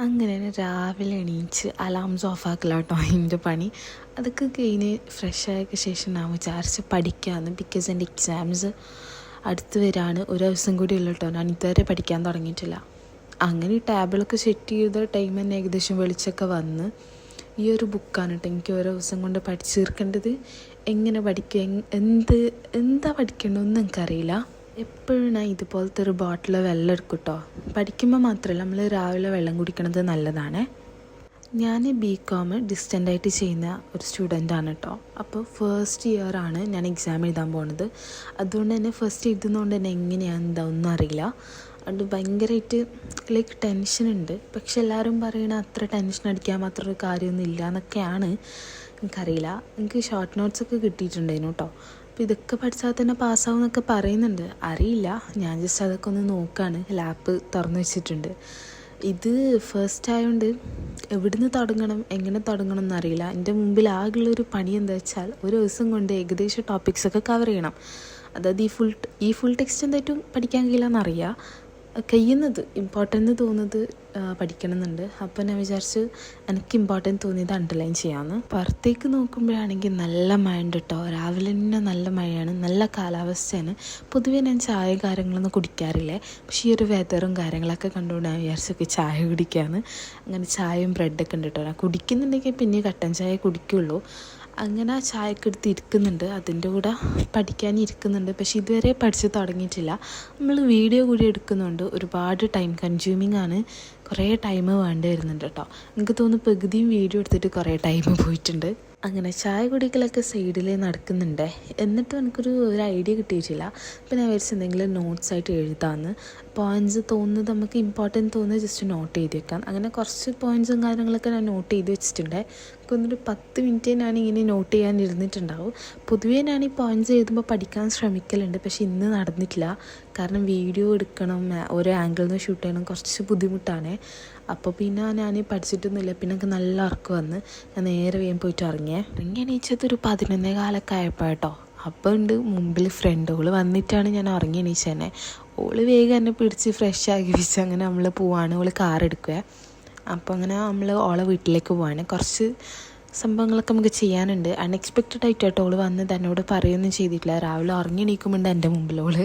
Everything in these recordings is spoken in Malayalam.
അങ്ങനെ രാവിലെ എണീച്ച് അലാംസ് ഓഫാക്കല കേട്ടോ എൻ്റെ പണി. അതൊക്കെ കഴിഞ്ഞ് ഫ്രഷായ ശേഷം ഞാൻ വിചാരിച്ച് പഠിക്കാമെന്ന്. ബിക്കോസ് എൻ്റെ എക്സാംസ് അടുത്ത് വരാണ്. ഒരു ദിവസം കൂടി ഉള്ളു കേട്ടോ. ഞാൻ ഇതുവരെ പഠിക്കാൻ തുടങ്ങിയിട്ടില്ല. അങ്ങനെ ഈ ടാബിളൊക്കെ സെറ്റ് ചെയ്ത ടൈം തന്നെ ഏകദേശം വെളിച്ചമൊക്കെ വന്ന് ഈ ഒരു ബുക്കാണ് കേട്ടോ എനിക്ക് ഓരോ ദിവസം കൊണ്ട് പഠിച്ചു തീർക്കേണ്ടത്. എങ്ങനെ പഠിക്കുക, എന്താ പഠിക്കേണ്ടതെന്ന് എനിക്കറിയില്ല. എപ്പോഴും ഞാൻ ഇതുപോലത്തെ ഒരു ബോട്ടിൽ വെള്ളം എടുക്കും കേട്ടോ. പഠിക്കുമ്പോൾ മാത്രമല്ല, നമ്മൾ രാവിലെ വെള്ളം കുടിക്കണത് നല്ലതാണ്. ഞാൻ BCom ഡിസ്റ്റൻ്റായിട്ട് ചെയ്യുന്ന ഒരു സ്റ്റുഡൻ്റാണ് കേട്ടോ. അപ്പോൾ ഫസ്റ്റ് ഇയറാണ് ഞാൻ എക്സാം എഴുതാൻ പോകുന്നത്. അതുകൊണ്ട് തന്നെ ഫസ്റ്റ് എഴുതുന്നതുകൊണ്ട് തന്നെ എങ്ങനെയാണ് എന്താ ഒന്നും അറിയില്ല. അതുകൊണ്ട് ഭയങ്കരമായിട്ട് ടെൻഷൻ ഉണ്ട്. പക്ഷെ എല്ലാവരും പറയണ അത്ര ടെൻഷൻ അടിക്കാൻ മാത്രം ഒരു കാര്യമൊന്നും ഇല്ല എന്നൊക്കെയാണ്. എനിക്കറിയില്ല. എനിക്ക് ഷോർട്ട് നോട്ട്സൊക്കെ കിട്ടിയിട്ടുണ്ടായിരുന്നു കേട്ടോ. അപ്പോൾ ഇതൊക്കെ പഠിച്ചാൽ തന്നെ പാസ്സാവും എന്നൊക്കെ പറയുന്നുണ്ട്. അറിയില്ല, ഞാൻ ജസ്റ്റ് അതൊക്കെ ഒന്ന് നോക്കുകയാണ്. ലാപ്പ് തുറന്നു വെച്ചിട്ടുണ്ട്. ഇത് ഫസ്റ്റ് ആയതുകൊണ്ട് എവിടുന്ന് തുടങ്ങണം, എങ്ങനെ തുടങ്ങണം എന്നറിയില്ല. എൻ്റെ മുമ്പിൽ ആകെയുള്ളൊരു പണി എന്താ വെച്ചാൽ ഒരു ദിവസം കൊണ്ട് ഏകദേശം ടോപ്പിക്സൊക്കെ കവർ ചെയ്യണം. അതായത് ഈ ഫുൾ ടെക്സ്റ്റ് എന്തായിട്ടും പഠിക്കാൻ കഴിയില്ലെന്നറിയാം. കഴിയുന്നത് ഇമ്പോർട്ടൻ്റ് തോന്നുന്നത് പഠിക്കണം എന്നുണ്ട്. അപ്പോൾ ഞാൻ വിചാരിച്ചു എനിക്ക് ഇമ്പോർട്ടൻ്റ് തോന്നിയത് അണ്ടർലൈൻ ചെയ്യാമെന്ന്. പുറത്തേക്ക് നോക്കുമ്പോഴാണെങ്കിൽ നല്ല മഴ ഉണ്ട് കേട്ടോ. രാവിലെ തന്നെ നല്ല മഴയാണ്, നല്ല കാലാവസ്ഥയാണ്. പൊതുവേ ഞാൻ ചായ കാര്യങ്ങളൊന്നും കുടിക്കാറില്ലേ. പക്ഷേ ഈ ഒരു വെതറും കാര്യങ്ങളൊക്കെ കണ്ടുകൊണ്ട് ഞാൻ വിചാരിച്ചൊക്കെ ചായ കുടിക്കാമെന്ന്. അങ്ങനെ ചായയും ബ്രെഡൊക്കെ ഉണ്ട് കേട്ടോ. ഞാൻ കുടിക്കുന്നുണ്ടെങ്കിൽ പിന്നെ കട്ടൻ ചായ കുടിക്കുള്ളൂ. അങ്ങനെ ആ ചായയൊക്കെ എടുത്ത് ഇരിക്കുന്നുണ്ട്, അതിൻ്റെ കൂടെ പഠിക്കാനിരിക്കുന്നുണ്ട്. പക്ഷേ ഇതുവരെ പഠിച്ച് തുടങ്ങിയിട്ടില്ല. നമ്മൾ വീഡിയോ കൂടി എടുക്കുന്നുണ്ട്, ഒരുപാട് ടൈം കൺസ്യൂമിങ് ആണ്. കുറേ ടൈം വേണ്ടി വരുന്നുണ്ട് കേട്ടോ. എനിക്ക് തോന്നുന്നു പകുതിയും വീഡിയോ എടുത്തിട്ട് കുറേ ടൈം പോയിട്ടുണ്ട്. അങ്ങനെ ചായ കുടിക്കലൊക്കെ സൈഡിൽ നടക്കുന്നുണ്ട്. എന്നിട്ടും എനിക്കൊരു ഐഡിയ കിട്ടിയിട്ടില്ല. അപ്പോൾ ഞാൻ വിചാരിച്ചു എന്തെങ്കിലും നോട്ട്സായിട്ട് എഴുതാമെന്ന്. പോയിൻറ്റ്സ് തോന്നുന്നത് നമുക്ക് ഇമ്പോർട്ടൻ്റ് തോന്നുന്നത് ജസ്റ്റ് നോട്ട് ചെയ്ത് വെക്കാം. അങ്ങനെ കുറച്ച് പോയിൻറ്റ്സും കാര്യങ്ങളൊക്കെ ഞാൻ നോട്ട് ചെയ്ത് വെച്ചിട്ടുണ്ട്. എനിക്കൊന്നൊരു 10 മിനിറ്റ് ഞാനിങ്ങനെ നോട്ട് ചെയ്യാൻ ഇരുന്നിട്ടുണ്ടാവും. പൊതുവേ ഞാൻ ഈ പോയിൻറ്റ്സ് എഴുതുമ്പോൾ പഠിക്കാൻ ശ്രമിക്കലുണ്ട്. പക്ഷേ ഇന്ന് നടന്നിട്ടില്ല. കാരണം വീഡിയോ എടുക്കണം, ഓരോ ആംഗിളിൽ നിന്ന് ഷൂട്ട് ചെയ്യണം, കുറച്ച് ബുദ്ധിമുട്ടാണ്. അപ്പോൾ പിന്നെ ഞാൻ പഠിച്ചിട്ടൊന്നുമില്ല. പിന്നെ എനിക്ക് നല്ല ഉറക്കം വന്ന് ഞാൻ നേരെ വേഗം പോയിട്ട് ഇറങ്ങി എണീച്ചത് 11:15 ആയപ്പോൾ കേട്ടോ. അപ്പോൾ ഉണ്ട് മുമ്പിൽ ഫ്രണ്ടുകൾ വന്നിട്ടാണ് ഞാൻ ഉറങ്ങി എണീച്ചത് തന്നെ. ഓള് വേഗം എന്നെ പിടിച്ച് ഫ്രഷ് ആക്കി വെച്ച് അങ്ങനെ നമ്മൾ പോവാണ്. ഓള് കാർ എടുക്കുക. അപ്പോൾ അങ്ങനെ നമ്മൾ ഓളെ വീട്ടിലേക്ക് പോവാണ്. കുറച്ച് സംഭവങ്ങളൊക്കെ നമുക്ക് ചെയ്യാനുണ്ട്. അൺഎക്സ്പെക്റ്റഡ് ആയിട്ടോ ഓള് വന്നത്, എന്നോട് പറയുകയൊന്നും ചെയ്തിട്ടില്ല. രാവിലെ ഉറങ്ങി എണീക്കുമ്പോണ്ട് എൻ്റെ മുമ്പിലോള്.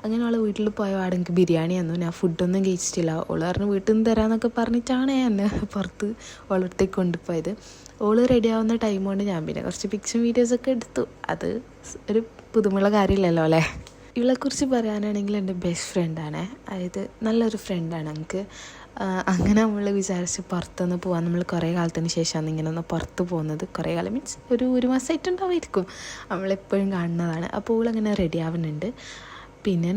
അങ്ങനെ ഓളെ വീട്ടിൽ പോയ പാടെ എനിക്ക് ബിരിയാണി തന്നു. ഞാൻ ഫുഡൊന്നും കഴിച്ചിട്ടില്ല. ഓള് പറഞ്ഞ് വീട്ടിൽ നിന്ന് തരാമെന്നൊക്കെ പറഞ്ഞിട്ടാണ് എന്നെ പുറത്ത് ഓളടുത്തേക്ക് കൊണ്ടുപോയത്. ഓള് റെഡി ആവുന്ന ടൈം കൊണ്ട് ഞാൻ പിന്നെ കുറച്ച് പിക്ചറും വീഡിയോസൊക്കെ എടുത്തു. അത് ഒരു പുതുമുള്ള കാര്യമില്ലല്ലോ അല്ലേ. ഇവളെക്കുറിച്ച് പറയാനാണെങ്കിൽ എൻ്റെ ബെസ്റ്റ് ഫ്രണ്ടാണ്. അതായത് നല്ലൊരു ഫ്രണ്ടാണ് എനിക്ക്. അങ്ങനെ നമ്മൾ വിചാരിച്ച് പുറത്തുനിന്ന് പോകാൻ. നമ്മൾ കുറേ കാലത്തിന് ശേഷമാണ് ഇങ്ങനെ ഒന്ന് പുറത്ത് പോകുന്നത്. കുറേ കാലം മീൻസ് ഒരു മാസമായിട്ടുണ്ടാവുമായിരിക്കും. നമ്മളെപ്പോഴും കാണുന്നതാണ്. അപ്പോൾ ഓളങ്ങനെ റെഡി ആവുന്നുണ്ട്. പിന്നെ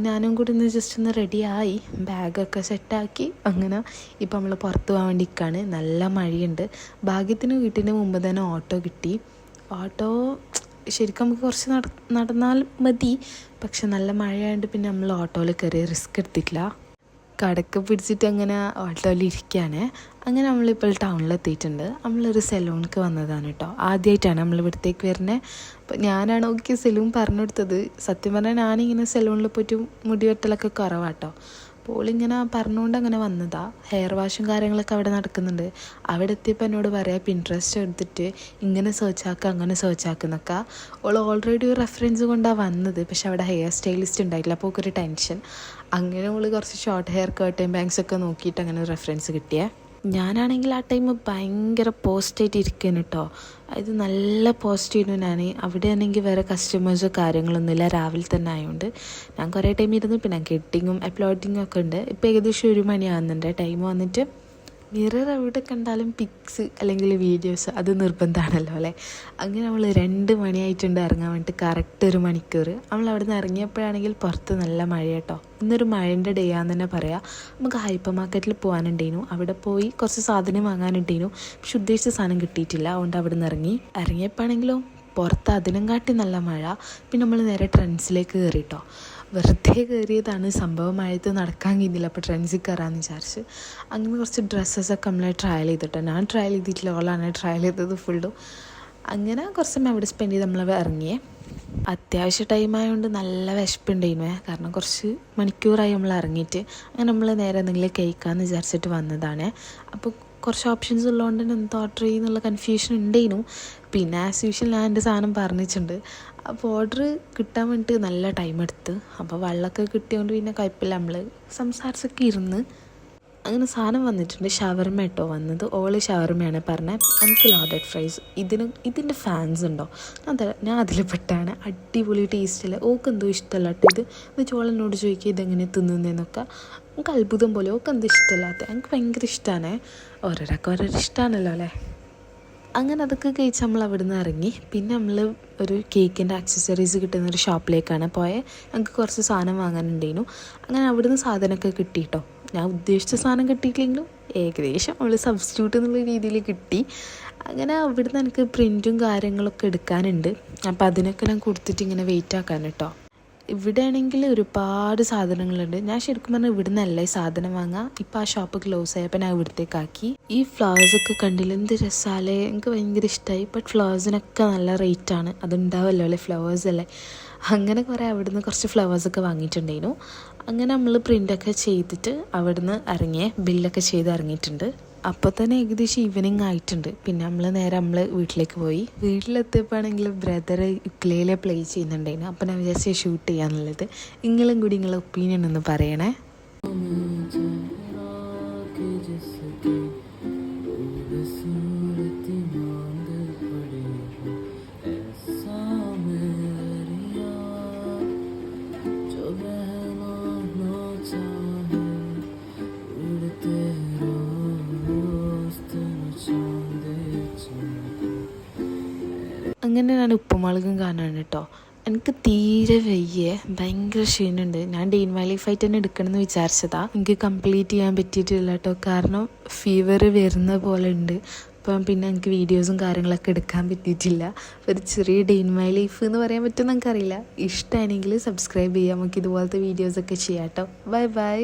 ഞാനും കൂടി ഒന്ന് ജസ്റ്റ് ഒന്ന് റെഡിയായി, ബാഗൊക്കെ സെറ്റാക്കി. അങ്ങനെ ഇപ്പം നമ്മൾ പുറത്ത് പോകാൻ വേണ്ടി നിൽക്കുകയാണ്. നല്ല മഴയുണ്ട്. ഭാഗ്യത്തിന് വീട്ടിൻ്റെ മുമ്പ് തന്നെ ഓട്ടോ കിട്ടി. ഓട്ടോ ശരിക്കും നമുക്ക് കുറച്ച് നടന്നാൽ മതി. പക്ഷെ നല്ല മഴയായതുകൊണ്ട് പിന്നെ നമ്മൾ ഓട്ടോയിൽ കയറി റിസ്ക് എടുത്തിട്ടില്ല. കടക്ക് പിടിച്ചിട്ട് അങ്ങനെ ഓട്ടോയിൽ ഇരിക്കുകയാണ്. അങ്ങനെ നമ്മളിപ്പോൾ ടൗണിലെത്തിയിട്ടുണ്ട്. നമ്മളൊരു സലൂണിക്ക് വന്നതാണ് കേട്ടോ. ആദ്യമായിട്ടാണ് നമ്മൾ ഇവിടത്തേക്ക് വരുന്നത്. അപ്പോൾ ഞാനാണ് സലൂൺ പറഞ്ഞു കൊടുത്തത്. സത്യം പറഞ്ഞാൽ ഞാനിങ്ങനെ സലൂണിൽ പോയിട്ട് മുടി വെട്ടലൊക്കെ കുറവാട്ടോ. അപ്പോൾ ഇങ്ങനെ പറഞ്ഞുകൊണ്ട് അങ്ങനെ വന്നതാണ്. ഹെയർ വാഷും കാര്യങ്ങളൊക്കെ അവിടെ നടക്കുന്നുണ്ട്. അവിടെ എത്തിയപ്പോൾ എന്നോട് പറയാം പിൻട്രസ്റ്റ് എടുത്തിട്ട് ഇങ്ങനെ സെർച്ച് ആക്കുക, അങ്ങനെ സെർച്ച് ആക്കുന്നൊക്കെ. ഓൾ ഓൾറെഡി ഒരു റെഫറൻസ് കൊണ്ടാണ് വന്നത്. പക്ഷെ അവിടെ ഹെയർ സ്റ്റൈലിസ്റ്റ് ഉണ്ടായിട്ടില്ല. അപ്പോൾ ഒരു ടെൻഷൻ. അങ്ങനെ ഓൾ കുറച്ച് ഷോർട്ട് ഹെയർ കർട്ടൻ ബാങ്ക്സ് ഒക്കെ നോക്കിയിട്ട് അങ്ങനെ റെഫറൻസ് കിട്ടിയേ. ഞാനാണെങ്കിൽ ആ ടൈം ഭയങ്കര പോസ്റ്റായിട്ട് ഇരിക്കുന്നു കേട്ടോ. അത് നല്ല പോസ്റ്റായിരുന്നു ഞാൻ. അവിടെ ആണെങ്കിൽ വേറെ കസ്റ്റമേഴ്സോ കാര്യങ്ങളൊന്നുമില്ല. രാവിലെ തന്നെ ആയതുകൊണ്ട് ഞാൻ കുറേ ടൈം ഇരുന്നു. പിന്നെ എഡിറ്റിങ്ങും അപ്ലോഡിങ്ങും ഒക്കെ ഉണ്ട്. ഇപ്പോൾ ഏകദേശം 1 മണിയാകുന്നുണ്ട് ടൈം വന്നിട്ട്. മിറർ എവിടെ കണ്ടാലും പിക്സ് അല്ലെങ്കിൽ വീഡിയോസ് അത് നിർബന്ധമാണല്ലോ അല്ലേ. അങ്ങനെ നമ്മൾ 2 മണിയായിട്ടുണ്ട് ഇറങ്ങാൻ വേണ്ടിയിട്ട്. കറക്റ്റ് 1 മണിക്കൂർ. നമ്മൾ അവിടെ നിന്ന് ഇറങ്ങിയപ്പോഴാണെങ്കിൽ പുറത്ത് നല്ല മഴ കേട്ടോ. ഇന്നൊരു മഴേൻ്റെ ഡേ ആണെന്ന് തന്നെ പറയാം. നമുക്ക് ഹൈപ്പർ മാർക്കറ്റിൽ പോകാനുണ്ടായിരുന്നു. അവിടെ പോയി കുറച്ച് സാധനം വാങ്ങാനുണ്ടായിരുന്നു. പക്ഷെ ഉദ്ദേശിച്ച സാധനം കിട്ടിയിട്ടില്ല. അതുകൊണ്ട് അവിടെ നിന്ന് ഇറങ്ങിയപ്പോഴാണെങ്കിലും പുറത്ത് അതിനും കാട്ടി നല്ല മഴ. പിന്നെ നമ്മൾ നേരെ ട്രെൻഡ്സിലേക്ക് കയറി കേട്ടോ. വെറുതെ കയറിയതാണ്. സംഭവം മഴയത്ത് നടക്കാൻ കഴിയുന്നില്ല. അപ്പോൾ ട്രെൻഡ്സിൽ കയറാമെന്ന് വിചാരിച്ച് അങ്ങനെ കുറച്ച് ഡ്രസ്സസൊക്കെ നമ്മൾ ട്രയൽ ചെയ്തിട്ടോ. ഞാൻ ട്രയൽ ചെയ്തിട്ടില്ല, ഓളാണ് ട്രയൽ ചെയ്തത് ഫുള്ളും. അങ്ങനെ കുറച്ച് സമയം അവിടെ സ്പെൻഡ് ചെയ്ത് നമ്മൾ ഇറങ്ങിയേ. അത്യാവശ്യം ടൈമായതുകൊണ്ട് നല്ല വിശപ്പുണ്ടായിരുന്നു, കാരണം കുറച്ച് മണിക്കൂറായി നമ്മൾ ഇറങ്ങിയിട്ട്. അങ്ങനെ നമ്മൾ നേരെ എന്തെങ്കിലും കഴിക്കാമെന്ന് വിചാരിച്ചിട്ട് വന്നതാണ്. അപ്പോൾ കുറച്ച് ഓപ്ഷൻസ് ഉള്ളതുകൊണ്ട് തന്നെ എന്ത് ഓർഡർ ചെയ്യുന്നുള്ള കൺഫ്യൂഷൻ ഉണ്ടായിരുന്നു. പിന്നെ ആസ് യൂഷ്വൽ ഞാൻ എൻ്റെ സാധനം പറഞ്ഞിട്ടുണ്ട്. അപ്പോൾ ഓർഡർ കിട്ടാൻ വേണ്ടിയിട്ട് നല്ല ടൈം എടുത്ത്. അപ്പോൾ വെള്ളമൊക്കെ കിട്ടിയതുകൊണ്ട് പിന്നെ കുഴപ്പമില്ല, നമ്മൾ സംസാരിച്ചൊക്കെ ഇരുന്ന്. അങ്ങനെ സാധനം വന്നിട്ടുണ്ട്. ഷവർമ കേട്ടോ വന്നത്. ഓള് ഷവർമയാണ് പറഞ്ഞത്. എനിക്ക് ലോഡഡ് ഫ്രൈസ്. ഇതിൻ്റെ ഫാൻസ് ഉണ്ടോ? ഞാൻ അതിൽ പെട്ടാണ്. അടിപൊളി ടേസ്റ്റില്ല. ഓക്ക് എന്തോ ഇഷ്ടമല്ല കേട്ടോ ഇത് ചോളനോട് ചോദിക്കുക ഇതെങ്ങനെ തിന്നുന്നതെന്നൊക്കെ. എനിക്ക് അത്ഭുതം പോലെ. ഓക്ക് എന്തോ ഇഷ്ടമല്ലാത്ത. എനിക്ക് ഭയങ്കര ഇഷ്ടമാണ്. ഓരോരൊക്കെ ഓരോരോ ഇഷ്ടമാണല്ലോ അല്ലേ. അങ്ങനെ അതൊക്കെ കഴിച്ച് നമ്മൾ അവിടെ നിന്ന് ഇറങ്ങി. പിന്നെ നമ്മൾ ഒരു കേക്കിൻ്റെ ആക്സസറീസ് കിട്ടുന്ന ഒരു ഷോപ്പിലേക്കാണ് പോയത്. ഞങ്ങൾക്ക് കുറച്ച് സാധനം വാങ്ങാനുണ്ടായിരുന്നു. അങ്ങനെ അവിടുന്ന് സാധനമൊക്കെ കിട്ടി കേട്ടോ. ഞാൻ ഉദ്ദേശിച്ച സാധനം കിട്ടിയിട്ടില്ലെങ്കിലും ഏകദേശം നമ്മൾ സബ്സ്റ്റിറ്റ്യൂട്ട് എന്നുള്ള രീതിയിൽ കിട്ടി. അങ്ങനെ അവിടുന്ന് എനിക്ക് പ്രിൻറ്റും കാര്യങ്ങളൊക്കെ എടുക്കാനുണ്ട്. അപ്പോൾ അതിനൊക്കെ ഞാൻ കൊടുത്തിട്ട് ഇങ്ങനെ വെയിറ്റ് ആക്കാൻ കേട്ടോ. ഇവിടെ ആണെങ്കിൽ ഒരുപാട് സാധനങ്ങളുണ്ട്. ഞാൻ ശരിക്കും പറഞ്ഞാൽ ഇവിടെ നിന്നല്ല ഈ സാധനം വാങ്ങാം. ഇപ്പം ആ ഷോപ്പ് ക്ലോസ് ആയപ്പോൾ ഞാൻ ഇവിടത്തേക്കാക്കി. ഈ ഫ്ലവേഴ്സൊക്കെ കണ്ടില്ല, എന്ത് രസാലേ. എനിക്ക് ഭയങ്കര ഇഷ്ടമായി. ബട്ട് ഫ്ലവേഴ്സിനൊക്കെ നല്ല റേറ്റാണ്. അതുണ്ടാവല്ലോ അല്ലേ, ഫ്ലവേഴ്സ് അല്ലേ. അങ്ങനെ കുറേ അവിടുന്ന് കുറച്ച് ഫ്ലവേഴ്സൊക്കെ വാങ്ങിയിട്ടുണ്ടായിരുന്നു. അങ്ങനെ നമ്മൾ പ്രിൻ്റൊക്കെ ചെയ്തിട്ട് അവിടുന്ന് ഇറങ്ങിയേ. ബില്ലൊക്കെ ചെയ്ത് ഇറങ്ങിയിട്ടുണ്ട്. അപ്പോൾ തന്നെ ഏകദേശം ഈവനിങ് ആയിട്ടുണ്ട്. പിന്നെ നമ്മൾ വീട്ടിലേക്ക് പോയി. വീട്ടിലെത്തിയപ്പോൾ ആണെങ്കിൽ ബ്രദർ ഉക്ലേലെ പ്ലേ ചെയ്യുന്നുണ്ടായിരുന്നു. അപ്പോൾ ഞാൻ വിചാരിച്ച ഷൂട്ട് ചെയ്യാന്നുള്ളത്. നിങ്ങളും കൂടി നിങ്ങളുടെ ഒപ്പീനിയൻ ഒന്ന് പറയണേ. അങ്ങനെ ഞാൻ ഉപ്പുമുളകും കാണാണ് കേട്ടോ. എനിക്ക് തീരെ വയ്യേ, ഭയങ്കര ക്ഷീണമുണ്ട്. ഞാൻ ഡേ ഇൻ മൈ ലൈഫായിട്ട് തന്നെ എടുക്കണമെന്ന് വിചാരിച്ചതാണ്. എനിക്ക് കംപ്ലീറ്റ് ചെയ്യാൻ പറ്റിയിട്ടില്ല കേട്ടോ, കാരണം ഫീവർ വരുന്ന പോലെ ഉണ്ട്. അപ്പം പിന്നെ എനിക്ക് വീഡിയോസും കാര്യങ്ങളൊക്കെ എടുക്കാൻ പറ്റിയിട്ടില്ല. ഒരു ചെറിയ ഡേ ഇൻ മൈ ലൈഫ് എന്ന് പറയാൻ പറ്റുമെന്ന് എനിക്കറിയില്ല. ഇഷ്ടമാണെങ്കിൽ സബ്സ്ക്രൈബ് ചെയ്യാം. നമുക്ക് ഇതുപോലത്തെ വീഡിയോസൊക്കെ ചെയ്യാം കേട്ടോ. Bye bye.